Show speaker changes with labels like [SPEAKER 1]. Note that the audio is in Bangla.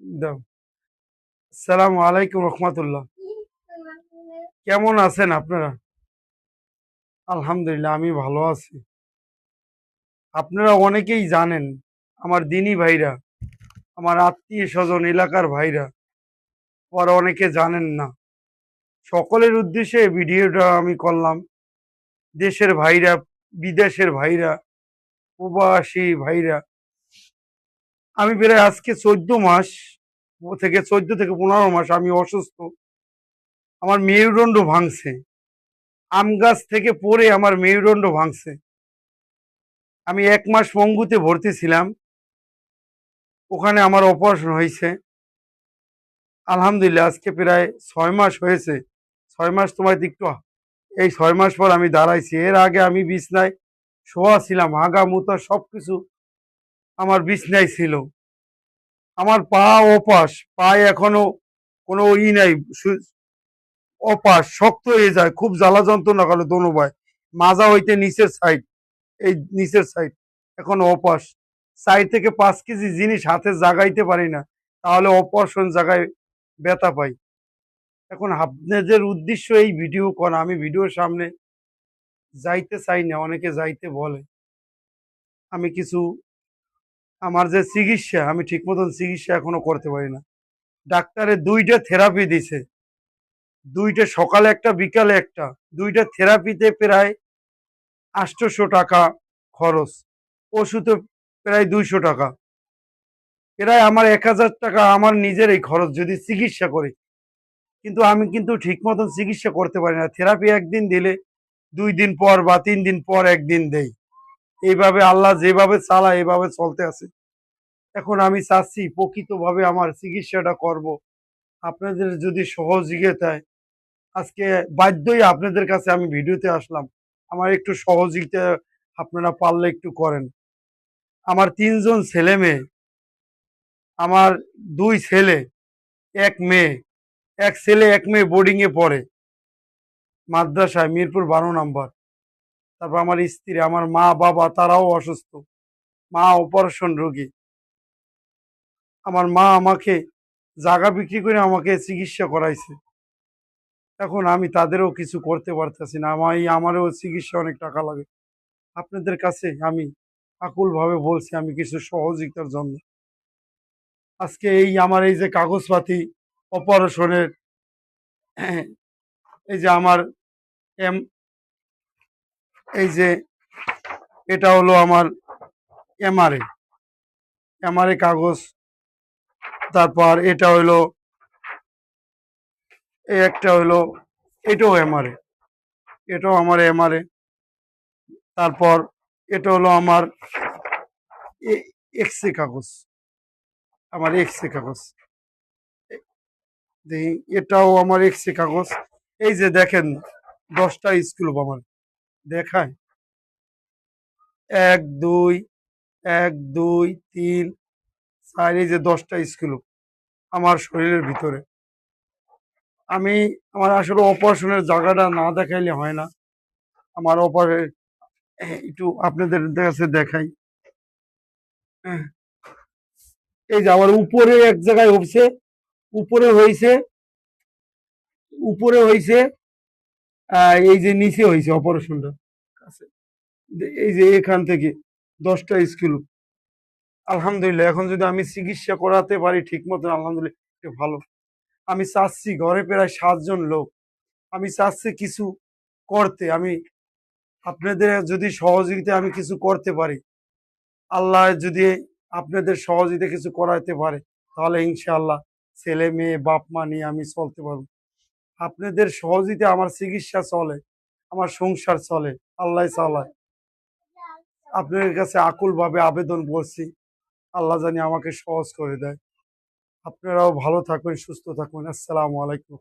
[SPEAKER 1] দাও। আসসালামু আলাইকুম রহমতুল্লাহ। কেমন আছেন আপনারা? আলহামদুলিল্লাহ আমি ভালো আছি। আপনারা অনেকেই জানেন, আমার দিনী ভাইরা, আমার আত্মীয় স্বজন, এলাকার ভাইরা, আবার অনেকে জানেন না। সকলের উদ্দেশ্যে এই ভিডিওটা আমি করলাম। দেশের ভাইরা, বিদেশের ভাইরা, প্রবাসী ভাইরা, আমি প্রায় আজকে 14 মাস থেকে 14 থেকে 15 মাস আমি অসুস্থ। আমার মেরুদণ্ড ভাঙছে। আম গাছ থেকে পড়ে আমার মেরুদণ্ড ভাঙছে। আমি 1 মাস পঙ্গুতে ভর্তি ছিলাম। ওখানে আমার অপারেশন হয়েছে। আলহামদুলিল্লাহ আজকে প্রায় 6 মাস হয়েছে। 6 মাস তোমার একটু, এই 6 মাস পর আমি দাঁড়াইছি। এর আগে আমি বিছনায় শোয়া ছিলাম, হাগা মুতা সবকিছু আমার বিছনায় ছিল। আমার পা অপাস, পায়ে এখনো কোনো নাই, অপাস শক্ত হয়ে যায়, খুব জ্বালা যন্ত্রণা করে দোনো ভাই, মাজা হইতে নিচের সাইড, এই নিচের সাইড এখন অপাস। 4 থেকে 5 কেজি জিনিস হাতে জাগাইতে পারি না, তাহলে অপারেশন জায়গায় ব্যথা পাই। এখন আপনাদের উদ্দেশ্য এই ভিডিও করা, আমি ভিডিওর সামনে যাইতে চাই না, অনেকে যাইতে বলে। আমি কিছু, আমার যে চিকিৎসা, আমি ঠিক মতন চিকিৎসা এখনো করতে পারি না। ডাক্তারে 2টা থেরাপি দিছে, 2টা, সকালে একটা বিকালে একটা, 2টা থেরাপিতে প্রায় 800 টাকা খরচ, ওষুধে প্রায় 200 টাকা, প্রায় আমার 1000 টাকা আমার নিজের এই খরচ যদি চিকিৎসা করি। কিন্তু আমি কিন্তু ঠিক মতন চিকিৎসা করতে পারি না। থেরাপি একদিন দিলে 2 দিন পর বা 3 দিন পর একদিন দেই। এইভাবে আল্লাহ যেভাবে চালায় এভাবে চলতে আছে। এখন আমি চাচ্ছি প্রকৃতভাবে আমার চিকিৎসাটা করব। আপনাদের যদি সহযোগিতায়, আজকে বাধ্যই আপনাদের কাছে আমি ভিডিওতে আসলাম, আমার একটু সহযোগিতা আপনারা পারলে একটু করেন। আমার 3 জন ছেলে মেয়ে, আমার 2 ছেলে, 1 মেয়ে, 1 ছেলে 1 মেয়ে বোর্ডিং এ পড়ে মাদ্রাসায়, মিরপুর 12 নম্বর। তারপর আমার স্ত্রী, আমার মা বাবা তারাও অসুস্থ, মা অপারেশন রোগী। আমার মা আমাকে জায়গা বিক্রি করে আমাকে চিকিৎসা করাইছে। এখন আমি তাদেরও কিছু করতে পারতেছি না, আমারও চিকিৎসা অনেক টাকা লাগে। আপনাদের কাছে আমি আকুলভাবে বলছি, আমি কিছু সহযোগিতার জন্য। আজকে এই আমার এই যে কাগজপাতি অপারেশনের, এই যে আমার এম, এই যে এটা হলো আমার এমআরএ, এমআরএ কাগজ। তারপর এটা হলো, এই একটা হলো, এটাও এমআরএ, এটাও আমার এমআরএ। তারপর এটা হলো আমার এক্সরে কাগজ, আমার এক্সরে কাগজ। দেখি, এটাও আমার এক্সরে কাগজ। এই যে দেখেন 10টা স্ক্রু আমার দেখায়, 1 2 1 2 3 4, এই যে 10টা স্ক্রু আমার শরীরের ভিতরে। আমি, আমার আসলে অপারেশনের জায়গাটা না দেখাইলে হয় না। আমার একটু আপনাদের কাছে দেখাই। হ্যাঁ, এই যে আমার উপরে এক জায়গায় হচ্ছে, উপরে হয়েছে, উপরে হয়েছে, এই যে নিচে হয়েছে অপারেশনটা কাছে। এই যে এখান থেকে 10টা স্ক্রু। আলহামদুলিল্লাহ এখন যদি আমি চিকিৎসা করাতে পারি ঠিক মতো, আলহামদুলিল্লাহ একটু ভালো। আমি চাচ্ছি, ঘরে প্রায় 7 জন লোক, আমি চাচ্ছি কিছু করতে। আমি আপনাদের যদি সহযোগিতা আমি কিছু করতে পারি, আল্লাহ যদি আপনাদের সহযোগিতা কিছু করাতে পারে, তাহলে ইনশাআল্লাহ ছেলে মেয়ে বাপ মা নিয়ে আমি চলতে পারবো। আপনাদের সহযোগিতা আমার চিকিৎসা চলে, আমার সংসার চলে, আল্লাহ চালায়। আপনাদের কাছে আকুল ভাবে আবেদন করছি, আল্লাহ জানি আমাকে সহজ করে দেয়। আপনারাও ভালো থাকবেন, সুস্থ থাকবেন। আসসালামু আলাইকুম।